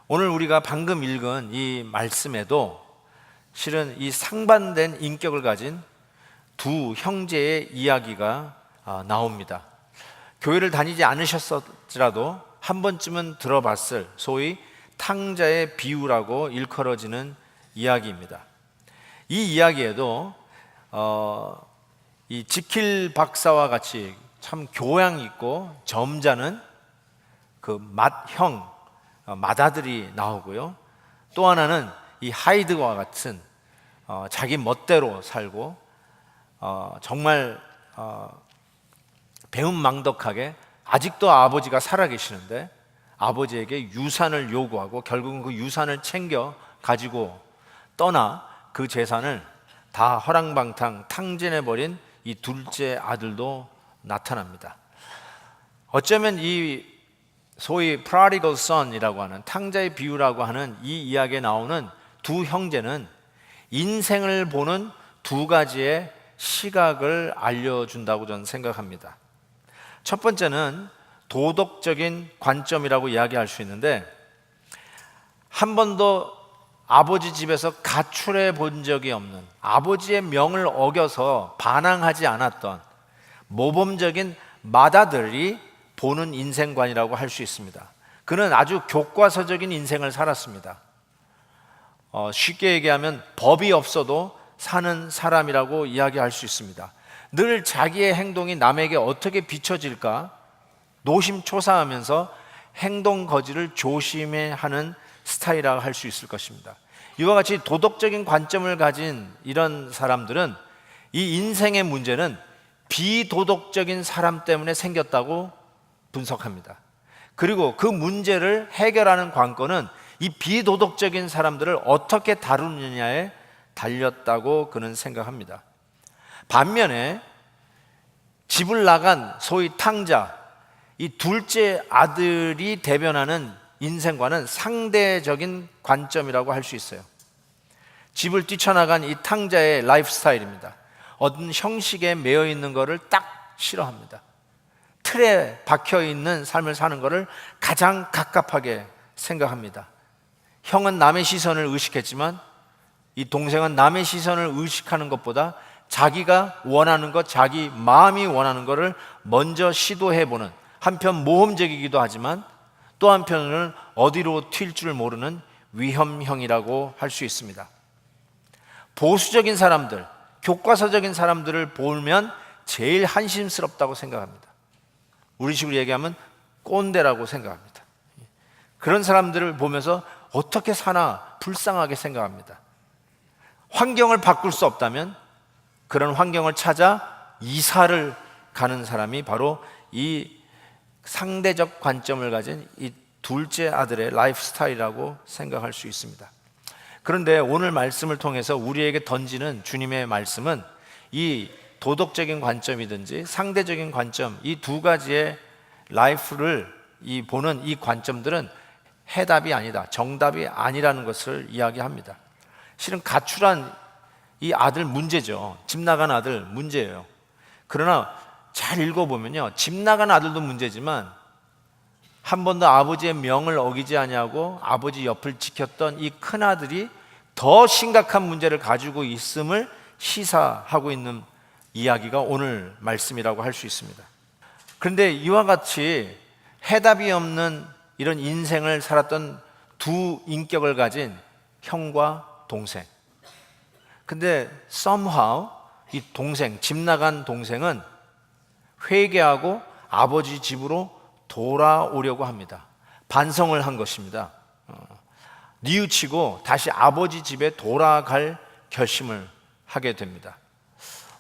오늘 우리가 방금 읽은 이 말씀에도 실은 이 상반된 인격을 가진 두 형제의 이야기가 나옵니다. 교회를 다니지 않으셨을지라도 한 번쯤은 들어봤을 소위 탕자의 비유라고 일컬어지는 이야기입니다. 이 이야기에도 이 지킬 박사와 같이 참 교양 있고 점잖은 그 맏아들이 나오고요. 또 하나는 이 하이드와 같은 자기 멋대로 살고 정말 배은망덕하게 아직도 아버지가 살아계시는데 아버지에게 유산을 요구하고 결국은 그 유산을 챙겨 가지고 떠나 그 재산을 다 허랑방탕 탕진해버린 이 둘째 아들도 나타납니다. 어쩌면 이 소위 prodigal son이라고 하는 탕자의 비유라고 하는 이 이야기에 나오는 두 형제는 인생을 보는 두 가지의 시각을 알려준다고 저는 생각합니다. 첫 번째는 도덕적인 관점이라고 이야기할 수 있는데, 한 번도 아버지 집에서 가출해 본 적이 없는, 아버지의 명을 어겨서 반항하지 않았던 모범적인 맏아들이 보는 인생관이라고 할 수 있습니다. 그는 아주 교과서적인 인생을 살았습니다. 쉽게 얘기하면 법이 없어도 사는 사람이라고 이야기할 수 있습니다. 늘 자기의 행동이 남에게 어떻게 비춰질까 노심초사하면서 행동 거지를 조심해야 하는 스타일이라고 할 수 있을 것입니다. 이와 같이 도덕적인 관점을 가진 이런 사람들은 이 인생의 문제는 비도덕적인 사람 때문에 생겼다고 분석합니다. 그리고 그 문제를 해결하는 관건은 이 비도덕적인 사람들을 어떻게 다루느냐에 달렸다고 그는 생각합니다. 반면에 집을 나간 소위 탕자, 이 둘째 아들이 대변하는 인생과는 상대적인 관점이라고 할 수 있어요. 집을 뛰쳐나간 이 탕자의 라이프 스타일입니다. 어떤 형식에 매여 있는 것을 딱 싫어합니다. 틀에 박혀 있는 삶을 사는 것을 가장 갑갑하게 생각합니다. 형은 남의 시선을 의식했지만 이 동생은 남의 시선을 의식하는 것보다 자기가 원하는 것, 자기 마음이 원하는 것을 먼저 시도해보는, 한편 모험적이기도 하지만 또 한편으로는 어디로 튈 줄 모르는 위험형이라고 할 수 있습니다. 보수적인 사람들, 교과서적인 사람들을 보면 제일 한심스럽다고 생각합니다. 우리식으로 얘기하면 꼰대라고 생각합니다. 그런 사람들을 보면서 어떻게 사나 불쌍하게 생각합니다. 환경을 바꿀 수 없다면 그런 환경을 찾아 이사를 가는 사람이 바로 이 상대적 관점을 가진 이 둘째 아들의 라이프 스타일이라고 생각할 수 있습니다. 그런데 오늘 말씀을 통해서 우리에게 던지는 주님의 말씀은 이 도덕적인 관점이든지 상대적인 관점, 이 두 가지의 라이프를 보는 이 관점들은 해답이 아니다, 정답이 아니라는 것을 이야기합니다. 실은 가출한 이 아들 문제죠. 집 나간 아들 문제예요. 그러나 잘 읽어보면요, 집 나간 아들도 문제지만 한 번도 아버지의 명을 어기지 아니하고 아버지 옆을 지켰던 이 큰아들이 더 심각한 문제를 가지고 있음을 시사하고 있는 이야기가 오늘 말씀이라고 할 수 있습니다. 그런데 이와 같이 해답이 없는 이런 인생을 살았던 두 인격을 가진 형과 동생, 근데 somehow 이 동생, 집 나간 동생은 회개하고 아버지 집으로 돌아오려고 합니다. 반성을 한 것입니다. 뉘우치고 다시 아버지 집에 돌아갈 결심을 하게 됩니다.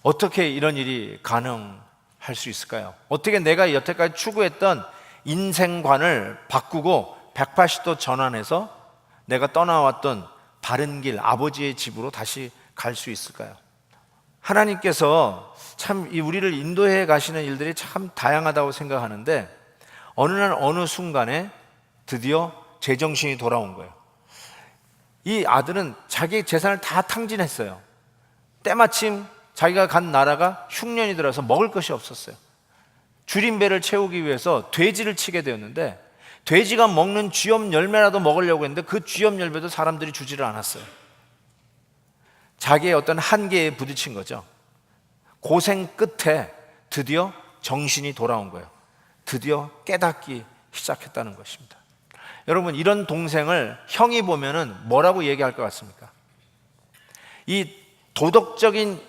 어떻게 이런 일이 가능할 수 있을까요? 어떻게 내가 여태까지 추구했던 인생관을 바꾸고 180도 전환해서 내가 떠나왔던 바른 길, 아버지의 집으로 다시 갈 수 있을까요? 하나님께서 참 우리를 인도해 가시는 일들이 참 다양하다고 생각하는데, 어느 날 어느 순간에 드디어 제정신이 돌아온 거예요. 이 아들은 자기 재산을 다 탕진했어요. 때마침 자기가 간 나라가 흉년이 들어서 먹을 것이 없었어요. 줄인 배를 채우기 위해서 돼지를 치게 되었는데, 돼지가 먹는 쥐염 열매라도 먹으려고 했는데 그 쥐염 열매도 사람들이 주지를 않았어요. 자기의 어떤 한계에 부딪힌 거죠. 고생 끝에 드디어 정신이 돌아온 거예요. 드디어 깨닫기 시작했다는 것입니다. 여러분, 이런 동생을 형이 보면은 뭐라고 얘기할 것 같습니까? 이 도덕적인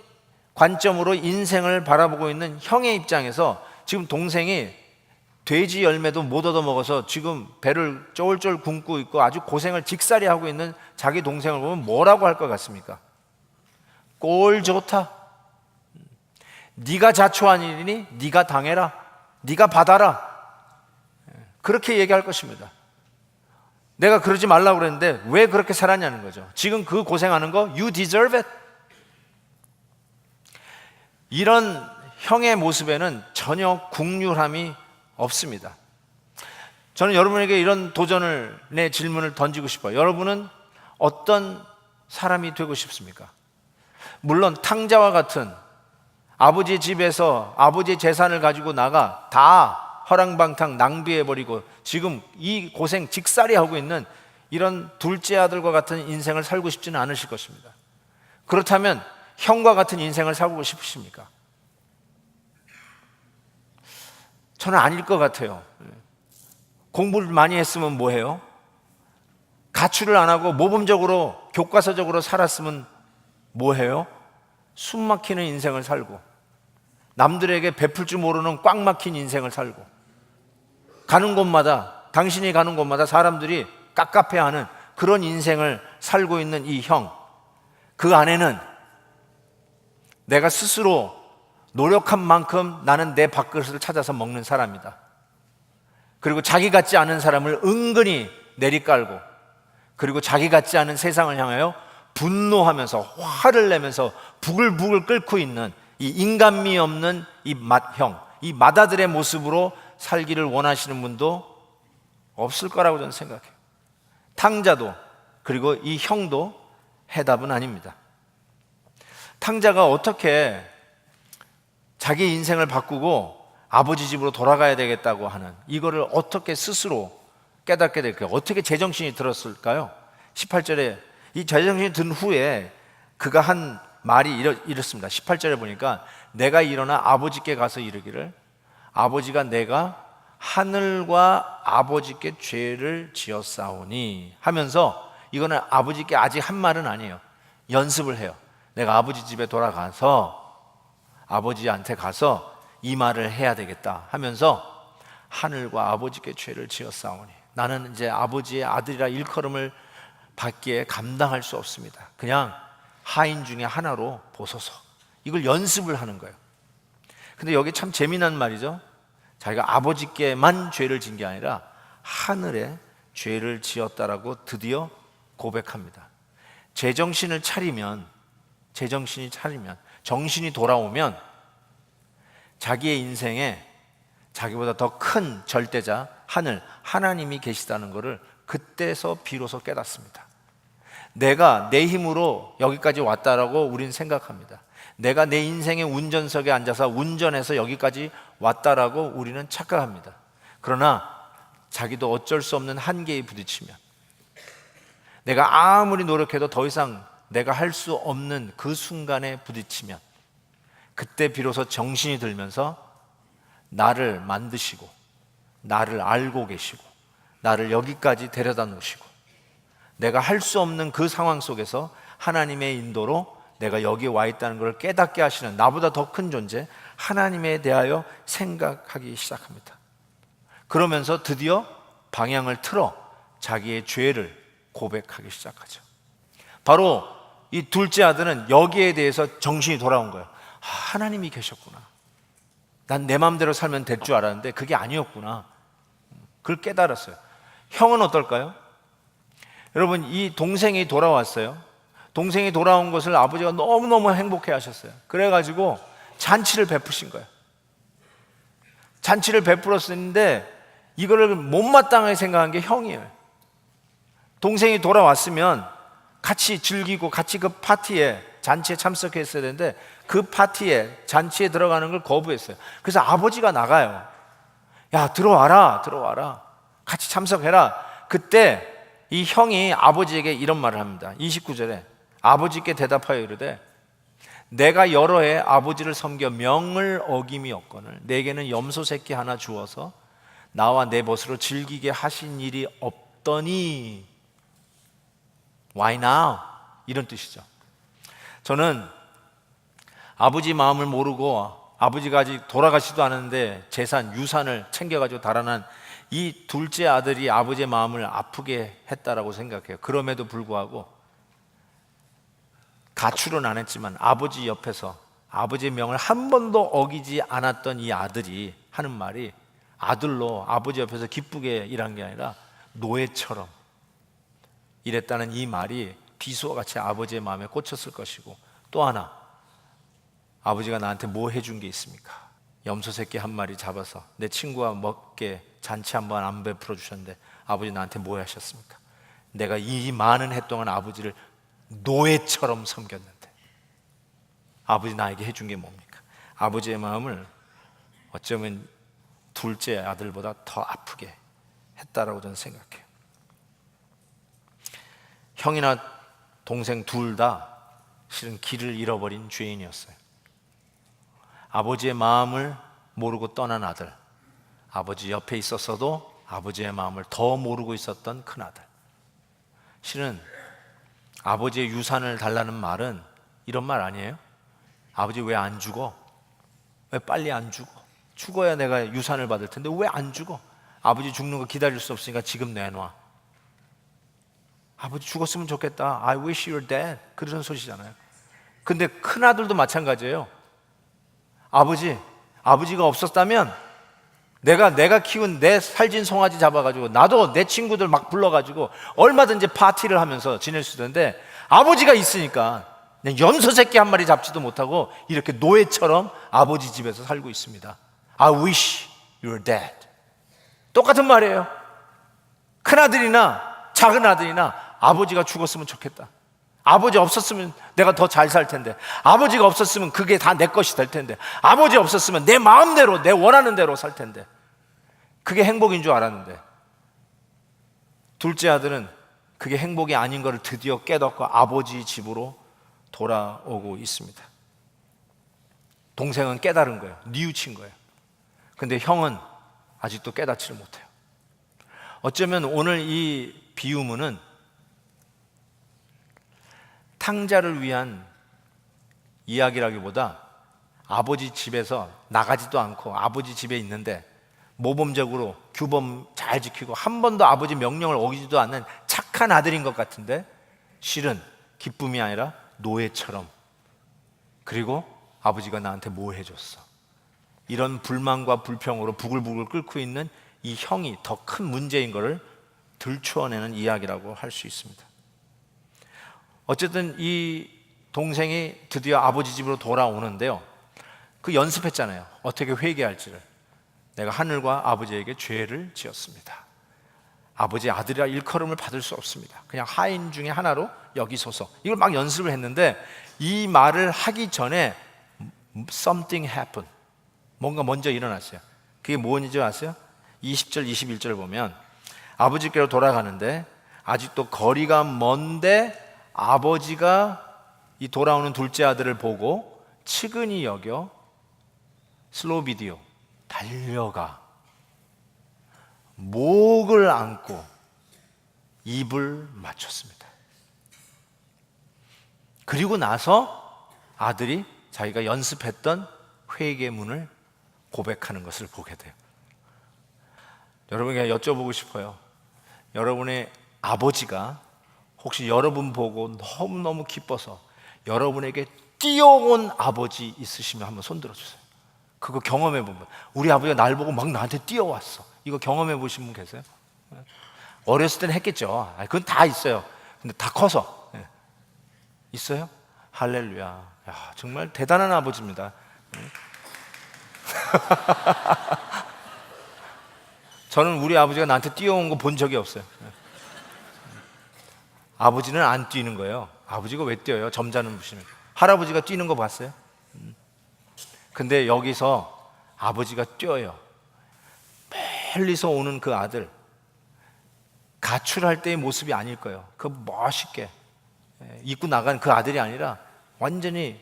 관점으로 인생을 바라보고 있는 형의 입장에서 지금 동생이 돼지 열매도 못 얻어먹어서 지금 배를 쫄쫄 굶고 있고 아주 고생을 직살이 하고 있는 자기 동생을 보면 뭐라고 할 것 같습니까? 꼴 좋다. 네가 자초한 일이니 네가 당해라. 네가 받아라. 그렇게 얘기할 것입니다. 내가 그러지 말라고 그랬는데 왜 그렇게 살았냐는 거죠. 지금 그 고생하는 거 you deserve it. 이런 형의 모습에는 전혀 국률함이 없습니다. 저는 여러분에게 이런 내 질문을 던지고 싶어요. 여러분은 어떤 사람이 되고 싶습니까? 물론 탕자와 같은 아버지 집에서 아버지 재산을 가지고 나가 다 허랑방탕 낭비해버리고 지금 이 고생 직살이 하고 있는 이런 둘째 아들과 같은 인생을 살고 싶지는 않으실 것입니다. 그렇다면 형과 같은 인생을 살고 싶으십니까? 저는 아닐 것 같아요. 공부를 많이 했으면 뭐해요? 가출을 안 하고 모범적으로 교과서적으로 살았으면 뭐해요? 숨 막히는 인생을 살고 남들에게 베풀 줄 모르는 꽉 막힌 인생을 살고 가는 곳마다, 당신이 가는 곳마다 사람들이 깝깝해하는 그런 인생을 살고 있는 이 형, 그 안에는 내가 스스로 노력한 만큼 나는 내 밥그릇을 찾아서 먹는 사람이다. 그리고 자기 같지 않은 사람을 은근히 내리깔고, 그리고 자기 같지 않은 세상을 향하여 분노하면서 화를 내면서 부글부글 끓고 있는 이 인간미 없는 이 맏형, 이 맏아들의 모습으로 살기를 원하시는 분도 없을 거라고 저는 생각해요. 탕자도 그리고 이 형도 해답은 아닙니다. 탕자가 어떻게 자기 인생을 바꾸고 아버지 집으로 돌아가야 되겠다고 하는 이거를 어떻게 스스로 깨닫게 될까요? 어떻게 제정신이 들었을까요? 18절에 이 제정신이 든 후에 그가 한 말이 이렇습니다. 18절에 보니까 내가 일어나 아버지께 가서 이르기를 아버지가 내가 하늘과 아버지께 죄를 지었사오니 하면서, 이거는 아버지께 아직 한 말은 아니에요. 연습을 해요. 내가 아버지 집에 돌아가서 아버지한테 가서 이 말을 해야 되겠다 하면서 하늘과 아버지께 죄를 지었사오니 나는 이제 아버지의 아들이라 일컬음을 받기에 감당할 수 없습니다. 그냥 하인 중에 하나로 보소서. 이걸 연습을 하는 거예요. 근데 여기 참 재미난 말이죠. 자기가 아버지께만 죄를 진 게 아니라 하늘에 죄를 지었다라고 드디어 고백합니다. 제정신이 차리면, 정신이 돌아오면 자기의 인생에 자기보다 더 큰 절대자 하나님이 계시다는 것을 그때서 비로소 깨닫습니다. 내가 내 힘으로 여기까지 왔다라고 우린 생각합니다. 내가 내 인생의 운전석에 앉아서 운전해서 여기까지 왔다라고 우리는 착각합니다. 그러나 자기도 어쩔 수 없는 한계에 부딪히면, 내가 아무리 노력해도 더 이상 내가 할 수 없는 그 순간에 부딪히면, 그때 비로소 정신이 들면서 나를 만드시고 나를 알고 계시고 나를 여기까지 데려다 놓으시고 내가 할 수 없는 그 상황 속에서 하나님의 인도로 내가 여기 와 있다는 걸 깨닫게 하시는 나보다 더 큰 존재 하나님에 대하여 생각하기 시작합니다. 그러면서 드디어 방향을 틀어 자기의 죄를 고백하기 시작하죠. 바로 이 둘째 아들은 여기에 대해서 정신이 돌아온 거예요. 하나님이 계셨구나. 난 내 마음대로 살면 될 줄 알았는데 그게 아니었구나. 그걸 깨달았어요. 형은 어떨까요? 여러분, 이 동생이 돌아왔어요. 동생이 돌아온 것을 아버지가 너무너무 행복해 하셨어요. 그래가지고 잔치를 베푸신 거예요. 잔치를 베풀었는데 이거를 못마땅하게 생각한 게 형이에요. 동생이 돌아왔으면 같이 즐기고 같이 그 파티에, 잔치에 참석했어야 되는데 그 파티에, 잔치에 들어가는 걸 거부했어요. 그래서 아버지가 나가요. 야, 들어와라, 들어와라. 같이 참석해라. 그때 이 형이 아버지에게 이런 말을 합니다. 29절에 아버지께 대답하여 이르되 내가 여러 해 아버지를 섬겨 명을 어김이 없거늘 내게는 염소 새끼 하나 주어서 나와 내 벗으로 즐기게 하신 일이 없더니 Why now? 이런 뜻이죠. 저는 아버지 마음을 모르고 아버지가 아직 돌아가시도 않았는데 재산, 유산을 챙겨가지고 달아난 이 둘째 아들이 아버지의 마음을 아프게 했다라고 생각해요. 그럼에도 불구하고 가출은 안 했지만 아버지 옆에서 아버지의 명을 한 번도 어기지 않았던 이 아들이 하는 말이 아들로 아버지 옆에서 기쁘게 일한 게 아니라 노예처럼 일했다는 이 말이 비수와 같이 아버지의 마음에 꽂혔을 것이고, 또 하나, 아버지가 나한테 뭐 해준 게 있습니까? 염소 새끼 한 마리 잡아서 내 친구와 먹게 잔치 한번 안 베풀어 주셨는데 아버지 나한테 뭐 하셨습니까? 내가 이 많은 해 동안 아버지를 노예처럼 섬겼는데 아버지 나에게 해준 게 뭡니까? 아버지의 마음을 어쩌면 둘째 아들보다 더 아프게 했다라고 저는 생각해요. 형이나 동생 둘 다 실은 길을 잃어버린 죄인이었어요. 아버지의 마음을 모르고 떠난 아들, 아버지 옆에 있었어도 아버지의 마음을 더 모르고 있었던 큰아들. 실은 아버지의 유산을 달라는 말은 이런 말 아니에요? 아버지 왜 안 죽어? 왜 빨리 안 죽어? 죽어야 내가 유산을 받을 텐데 왜 안 죽어? 아버지 죽는 거 기다릴 수 없으니까 지금 내놔. 아버지 죽었으면 좋겠다. I wish you were dead. 그런 소리잖아요. 근데 큰아들도 마찬가지예요. 아버지가 없었다면 내가 키운 내 살진 송아지 잡아가지고 나도 내 친구들 막 불러가지고 얼마든지 파티를 하면서 지낼 수 있는데 아버지가 있으니까 그냥 염소 새끼 한 마리 잡지도 못하고 이렇게 노예처럼 아버지 집에서 살고 있습니다. I wish you were dead. 똑같은 말이에요. 큰아들이나 작은 아들이나 아버지가 죽었으면 좋겠다. 아버지 없었으면 내가 더 잘 살 텐데, 아버지가 없었으면 그게 다 내 것이 될 텐데, 아버지 없었으면 내 마음대로 내 원하는 대로 살 텐데, 그게 행복인 줄 알았는데 둘째 아들은 그게 행복이 아닌 것을 드디어 깨닫고 아버지 집으로 돌아오고 있습니다. 동생은 깨달은 거예요. 뉘우친 거예요. 근데 형은 아직도 깨닫지를 못해요. 어쩌면 오늘 이 비유문은 탕자를 위한 이야기라기보다 아버지 집에서 나가지도 않고 아버지 집에 있는데 모범적으로 규범 잘 지키고 한 번도 아버지 명령을 어기지도 않는 착한 아들인 것 같은데 실은 기쁨이 아니라 노예처럼, 그리고 아버지가 나한테 뭐 해줬어, 이런 불만과 불평으로 부글부글 끓고 있는 이 형이 더 큰 문제인 것을 들추어내는 이야기라고 할 수 있습니다. 어쨌든 이 동생이 드디어 아버지 집으로 돌아오는데요, 그 연습했잖아요. 어떻게 회개할지를. 내가 하늘과 아버지에게 죄를 지었습니다. 아버지의 아들이라 일컬음을 받을 수 없습니다. 그냥 하인 중에 하나로 여기소서. 이걸 막 연습을 했는데 이 말을 하기 전에 something happened. 뭔가 먼저 일어났어요. 그게 뭔지 아세요? 20절, 21절을 보면 아버지께로 돌아가는데 아직도 거리가 먼데 아버지가 이 돌아오는 둘째 아들을 보고 측은히 여겨 슬로우 비디오 달려가 목을 안고 입을 맞췄습니다. 그리고 나서 아들이 자기가 연습했던 회개문을 고백하는 것을 보게 돼요. 여러분에게 여쭤보고 싶어요. 여러분의 아버지가 혹시 여러분 보고 너무너무 기뻐서 여러분에게 뛰어온 아버지 있으시면 한번 손 들어주세요. 그거 경험해 보면, 우리 아버지가 날 보고 막 나한테 뛰어왔어, 이거 경험해 보신 분 계세요? 어렸을 때는 했겠죠. 그건 다 있어요. 근데 다 커서 있어요? 할렐루야. 야, 정말 대단한 아버지입니다. 저는 우리 아버지가 나한테 뛰어온 거 본 적이 없어요. 아버지는 안 뛰는 거예요. 아버지가 왜 뛰어요? 점잖은 분이면. 할아버지가 뛰는 거 봤어요? 근데 여기서 아버지가 뛰어요. 멀리서 오는 그 아들, 가출할 때의 모습이 아닐 거예요. 그 멋있게 입고 나간 그 아들이 아니라 완전히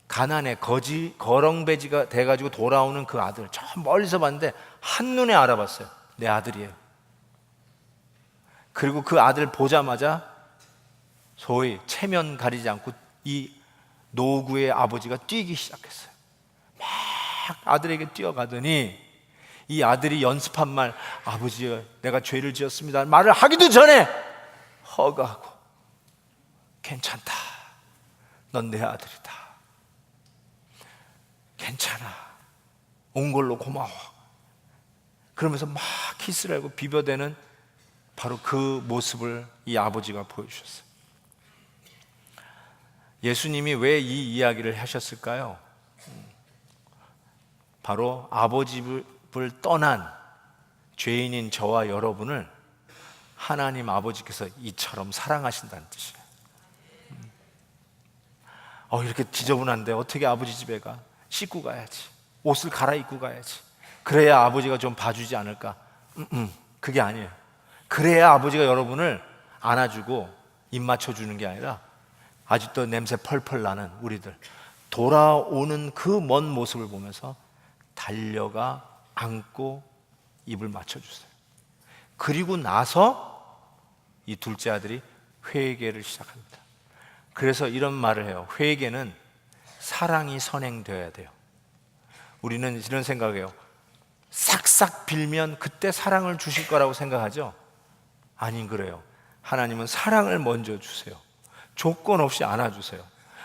가난에 거렁배지가 돼가지고 돌아오는 그 아들, 저 멀리서 봤는데 한눈에 알아봤어요. 내 아들이에요. 그리고 그 아들 보자마자 소위 체면 가리지 않고 이 노구의 아버지가 뛰기 시작했어요. 막 아들에게 뛰어가더니 이 아들이 연습한 말, 아버지 내가 죄를 지었습니다 말을 하기도 전에 허가하고, 괜찮다, 넌 내 아들이다, 괜찮아, 온 걸로 고마워, 그러면서 막 키스를 하고 비벼대는 바로 그 모습을 이 아버지가 보여주셨어요. 예수님이 왜 이 이야기를 하셨을까요? 바로 아버지를 떠난 죄인인 저와 여러분을 하나님 아버지께서 이처럼 사랑하신다는 뜻이에요. 이렇게 지저분한데 어떻게 아버지 집에 가? 씻고 가야지, 옷을 갈아입고 가야지, 그래야 아버지가 좀 봐주지 않을까? 그게 아니에요. 그래야 아버지가 여러분을 안아주고 입 맞춰주는 게 아니라 아직도 냄새 펄펄 나는 우리들 돌아오는 그 먼 모습을 보면서 달려가 안고 입을 맞춰주세요. 그리고 나서 이 둘째 아들이 회개를 시작합니다. 그래서 이런 말을 해요. 회개는 사랑이 선행되어야 돼요. 우리는 이런 생각해요. 싹싹 빌면 그때 사랑을 주실 거라고 생각하죠? 아닌 그래요. 하나님은 사랑을 먼저 주세요. 조건 없이 안아주세요.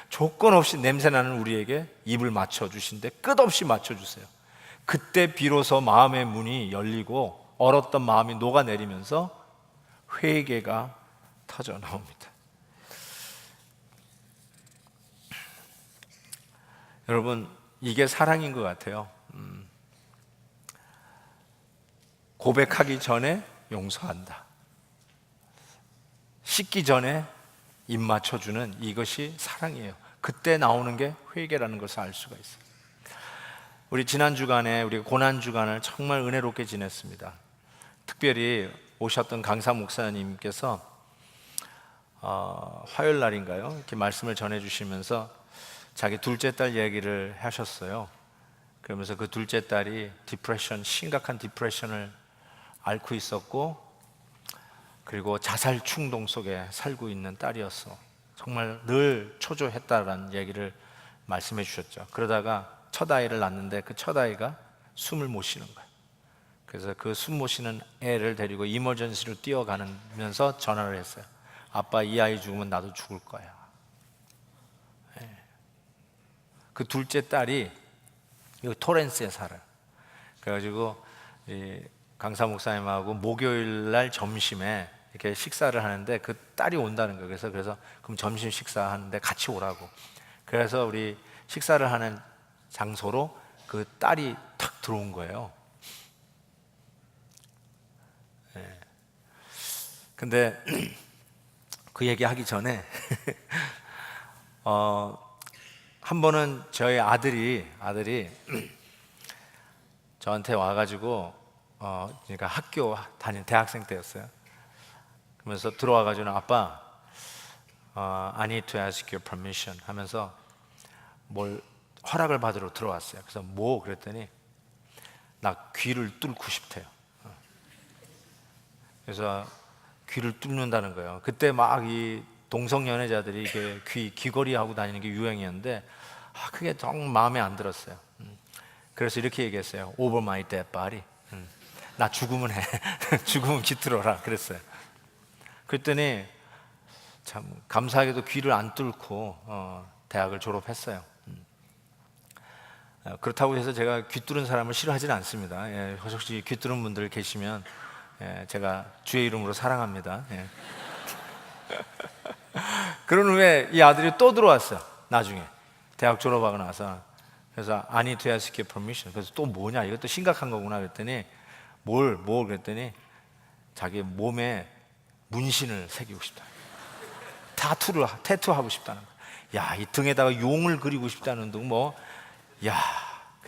조건 없이 냄새나는 우리에게 입을 맞춰주신데 끝없이 맞춰주세요. 그때 비로소 마음의 문이 열리고 얼었던 마음이 녹아내리면서 회개가 터져 나옵니다. 여러분, 이게 사랑인 것 같아요. 고백하기 전에 용서한다, 씻기 전에 입 맞춰주는 이것이 사랑이에요. 그때 나오는 게 회개라는 것을 알 수가 있어요. 우리 지난 주간에 우리 고난 주간을 정말 은혜롭게 지냈습니다. 특별히 오셨던 강사 목사님께서 화요일 날인가요? 이렇게 말씀을 전해주시면서 자기 둘째 딸 얘기를 하셨어요. 그러면서 그 둘째 딸이 심각한 디프레션을 앓고 있었고, 그리고 자살 충동 속에 살고 있는 딸이었어. 정말 늘 초조했다라는 얘기를 말씀해 주셨죠. 그러다가 첫 아이를 낳는데 그 첫 아이가 숨을 못 쉬는 거예요. 그래서 그 숨 못 쉬는 애를 데리고 이머전시로 뛰어가면서 전화를 했어요. 아빠, 이 아이 죽으면 나도 죽을 거야. 그 둘째 딸이 이 토렌스에 살아요. 그래가지고 이 강사 목사님하고 목요일 날 점심에 이렇게 식사를 하는데 그 딸이 온다는 거예요. 그래서 그럼 점심 식사하는데 같이 오라고. 그래서 우리 식사를 하는 장소로 그 딸이 탁 들어온 거예요. 근데 그 얘기 하기 전에 한 번은 저희 아들이 저한테 와가지고 그러니까 학교 다니는 대학생 때였어요. 그러면서 들어와가지고 아빠, I need to ask your permission 하면서 뭘 허락을 받으러 들어왔어요. 그래서 뭐 그랬더니 나 귀를 뚫고 싶대요. 그래서 귀를 뚫는다는 거예요. 그때 막 이 동성 연애자들이 이게 귀걸이 하고 다니는 게 유행이었는데 그게 정말 마음에 안 들었어요. 그래서 이렇게 얘기했어요. Over my dead body. 나 죽으면 해. 죽으면 깃들어라 그랬어요. 그랬더니 참 감사하게도 귀를 안 뚫고 대학을 졸업했어요. 그렇다고 해서 제가 귀 뚫은 사람을 싫어하지는 않습니다. 혹시 귀 뚫은 분들 계시면 제가 주의 이름으로 사랑합니다. 그런 후에 이 아들이 또 들어왔어요. 나중에 대학 졸업하고 나서. 그래서 I need to ask your permission. 그래서 또 뭐냐, 이것도 심각한 거구나 그랬더니 뭘 그랬더니 자기 몸에 문신을 새기고 싶다. 태투하고 싶다는 거야. 야, 이 등에다가 용을 그리고 싶다는 등 뭐, 야,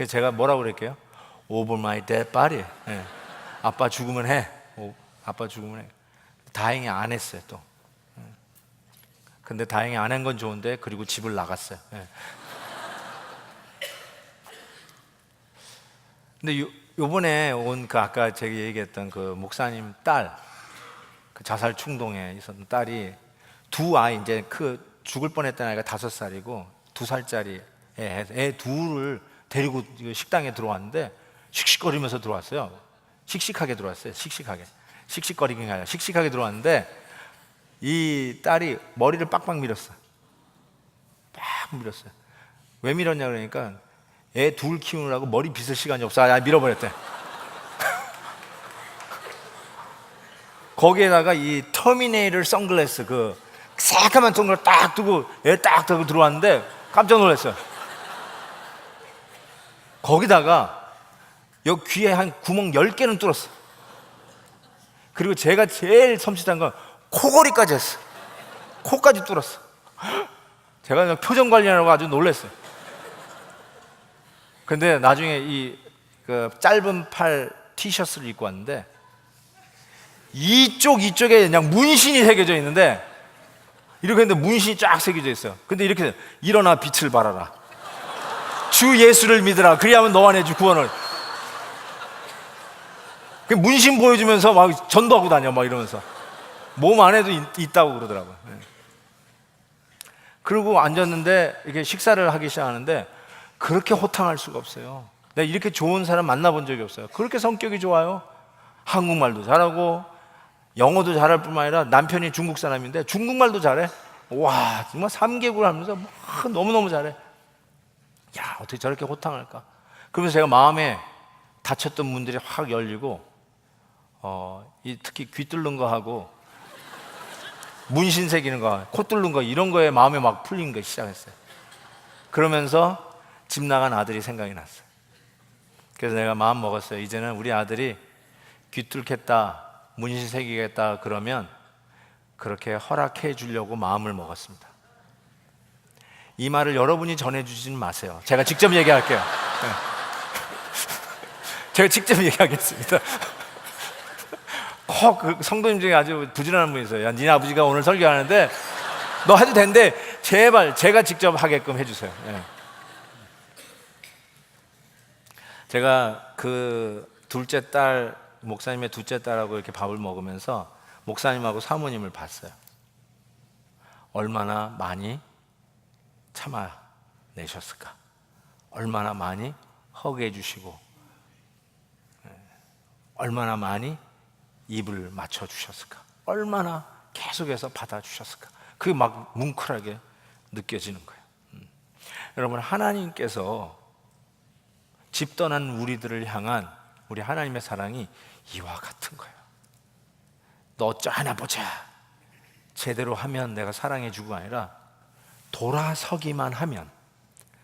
그래서 제가 뭐라고 그랬게요? Over my dead body. 예. 아빠 죽으면 해. 아빠 죽으면 해. 다행히 안 했어요 또. 근데 다행히 안 한 건 좋은데 그리고 집을 나갔어요. 예. 근데 요번에 온 그 아까 제가 얘기했던 그 목사님 딸, 그 자살 충동에 있었던 딸이 두 아이, 이제 그 죽을 뻔했던 아이가 5살이고 2살짜리 애 둘을 데리고 식당에 들어왔는데 씩씩거리면서 들어왔어요. 씩씩하게 들어왔어요. 씩씩거리긴 아니라 씩씩하게 들어왔는데 이 딸이 머리를 빡빡 밀었어요. 빡 밀었어요. 왜 밀었냐 그러니까 애 둘 키우느라고 머리 빗을 시간이 없어. 밀어버렸대. 거기에다가 이 터미네이터 선글라스, 그 새까만 선글라스 딱 두고 애 딱 두고 들어왔는데 깜짝 놀랐어요. 거기다가 여기 귀에 한 구멍 10개는 뚫었어. 그리고 제가 제일 섬찟한 건 코골이까지 했어. 코까지 뚫었어. 제가 그냥 표정 관리하라고 아주 놀랐어요. 근데 나중에 이 그 짧은 팔 티셔츠를 입고 왔는데 이쪽에 그냥 문신이 새겨져 있는데 이렇게 했는데 문신이 쫙 새겨져 있어요. 근데 이렇게 돼요. 일어나 빛을 발하라. 주 예수를 믿으라. 그리하면 너 안에 주 구원을. 문신 보여주면서 막 전도하고 다녀 막 이러면서 몸 안에도 있다고 그러더라고요. 그리고 앉았는데 이렇게 식사를 하기 시작하는데 그렇게 호탕할 수가 없어요. 내가 이렇게 좋은 사람 만나본 적이 없어요. 그렇게 성격이 좋아요. 한국말도 잘하고 영어도 잘할 뿐만 아니라 남편이 중국 사람인데 중국말도 잘해. 와, 정말 3개국을 하면서 너무너무 잘해. 야, 어떻게 저렇게 호탕할까? 그러면서 제가 마음에 닫혔던 문들이 확 열리고 특히 귀 뚫는 거 하고 문신 새기는 거, 코 뚫는 거 이런 거에 마음에 막 풀린 거 시작했어요. 그러면서 집 나간 아들이 생각이 났어요. 그래서 내가 마음 먹었어요. 이제는 우리 아들이 귀 뚫겠다, 문신 새기겠다 그러면 그렇게 허락해 주려고 마음을 먹었습니다. 이 말을 여러분이 전해주지는 마세요. 제가 직접 얘기할게요. 제가 직접 얘기하겠습니다. 그 성도님 중에 아주 부지런한 분이 있어요. 야, 니네 아버지가 오늘 설교하는데 너 해도 된대. 제발 제가 직접 하게끔 해주세요. 제가 그 둘째 딸, 목사님의 둘째 딸하고 이렇게 밥을 먹으면서 목사님하고 사모님을 봤어요. 얼마나 많이 참아내셨을까? 얼마나 많이 허그해 주시고 얼마나 많이 입을 맞춰주셨을까? 얼마나 계속해서 받아주셨을까? 그게 막 뭉클하게 느껴지는 거예요. 여러분, 하나님께서 집 떠난 우리들을 향한 우리 하나님의 사랑이 이와 같은 거예요. 너 어쩌 하나 보자. 제대로 하면 내가 사랑해 주고 아니라 돌아서기만 하면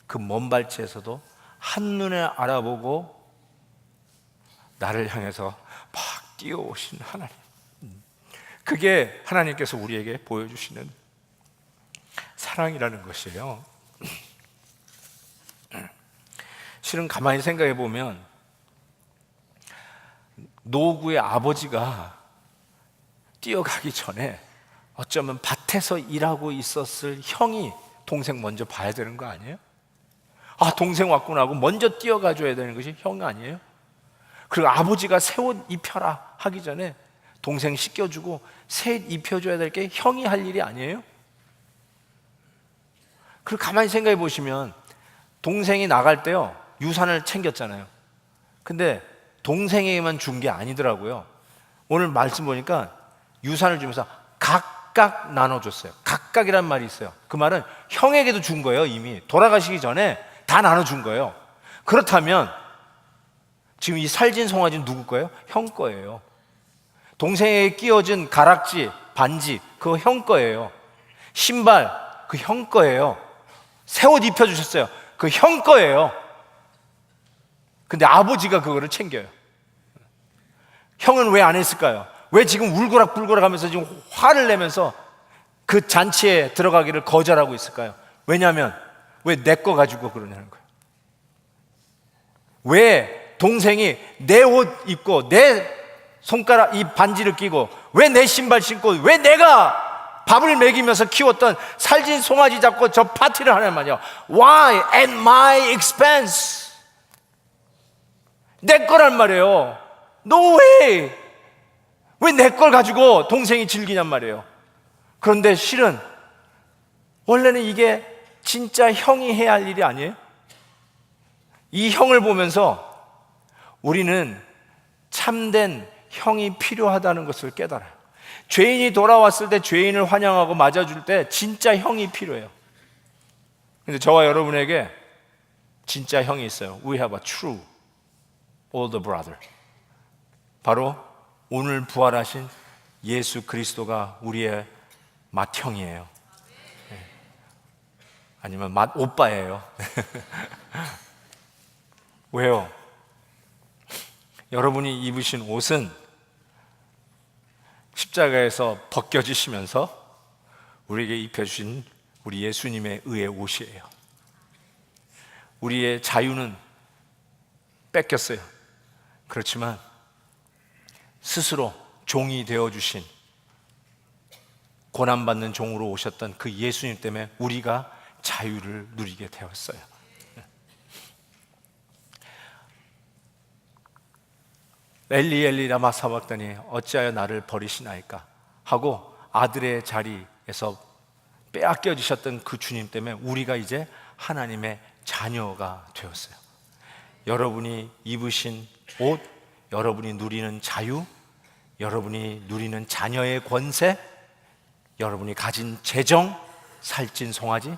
그 먼 발치에서도 한눈에 알아보고 나를 향해서 막 뛰어오신 하나님. 그게 하나님께서 우리에게 보여주시는 사랑이라는 것이에요. 실은 가만히 생각해 보면 노구의 아버지가 뛰어가기 전에 어쩌면 밭에서 일하고 있었을 형이 동생 먼저 봐야 되는 거 아니에요? 아, 동생 왔구나 하고 먼저 뛰어가 줘야 되는 것이 형 아니에요? 그리고 아버지가 새 옷 입혀라 하기 전에 동생 씻겨주고 새 옷 입혀줘야 될 게 형이 할 일이 아니에요? 그리고 가만히 생각해 보시면 동생이 나갈 때요 유산을 챙겼잖아요. 근데 동생에게만 준 게 아니더라고요. 오늘 말씀 보니까 유산을 주면서 각각 나눠줬어요. 각각이란 말이 있어요. 그 말은 형에게도 준 거예요. 이미 돌아가시기 전에 다 나눠준 거예요. 그렇다면 지금 이 살진 송아지는 누구 거예요? 형 거예요. 동생에게 끼워준 가락지, 반지 그거 형 거예요. 신발 그 형 거예요. 새 옷 입혀주셨어요. 그 형 거예요. 근데 아버지가 그거를 챙겨요. 형은 왜 안 했을까요? 왜 지금 울고락불고락 하면서 지금 화를 내면서 그 잔치에 들어가기를 거절하고 있을까요? 왜냐하면 왜 내 거 가지고 그러냐는 거예요. 왜 동생이 내 옷 입고 내 손가락 이 반지를 끼고 왜 내 신발 신고 왜 내가 밥을 먹이면서 키웠던 살찐 송아지 잡고 저 파티를 하냔 말이야. Why at my expense? 내 거란 말이에요. No way. 왜 내 걸 가지고 동생이 즐기냔 말이에요. 그런데 실은 원래는 이게 진짜 형이 해야 할 일이 아니에요. 이 형을 보면서 우리는 참된 형이 필요하다는 것을 깨달아요. 죄인이 돌아왔을 때 죄인을 환영하고 맞아줄 때 진짜 형이 필요해요. 근데 저와 여러분에게 진짜 형이 있어요. We have a true older brother. 바로 오늘 부활하신 예수 그리스도가 우리의 맏형이에요. 아니면 맏오빠예요. 왜요? 여러분이 입으신 옷은 십자가에서 벗겨지시면서 우리에게 입혀주신 우리 예수님의 의의 옷이에요. 우리의 자유는 뺏겼어요. 그렇지만 스스로 종이 되어주신, 고난받는 종으로 오셨던 그 예수님 때문에 우리가 자유를 누리게 되었어요. 엘리 엘리 라마 사박다니 어찌하여 나를 버리시나이까 하고 아들의 자리에서 빼앗겨 주셨던 그 주님 때문에 우리가 이제 하나님의 자녀가 되었어요. 여러분이 입으신 옷, 여러분이 누리는 자유, 여러분이 누리는 자녀의 권세, 여러분이 가진 재정, 살찐 송아지,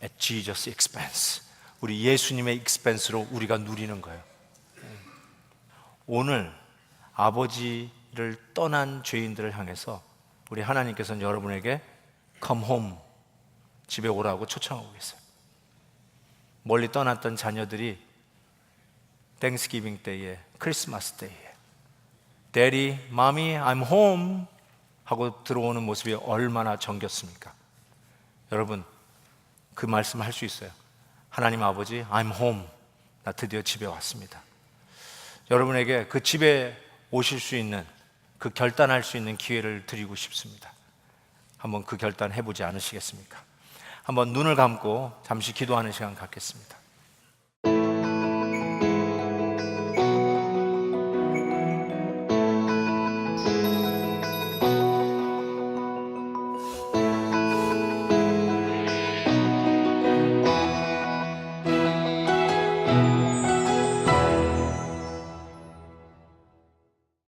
at Jesus' expense, 우리 예수님의 expense로 우리가 누리는 거예요. 오늘 아버지를 떠난 죄인들을 향해서 우리 하나님께서는 여러분에게 come home, 집에 오라고 초청하고 계세요. 멀리 떠났던 자녀들이 땡스기빙 때에, 크리스마스 때에 Daddy, Mommy, I'm home 하고 들어오는 모습이 얼마나 정겹습니까? 여러분, 그 말씀 할 수 있어요. 하나님 아버지, I'm home, 나 드디어 집에 왔습니다. 여러분에게 그 집에 오실 수 있는, 그 결단할 수 있는 기회를 드리고 싶습니다. 한번 그 결단 해보지 않으시겠습니까? 한번 눈을 감고 잠시 기도하는 시간 갖겠습니다.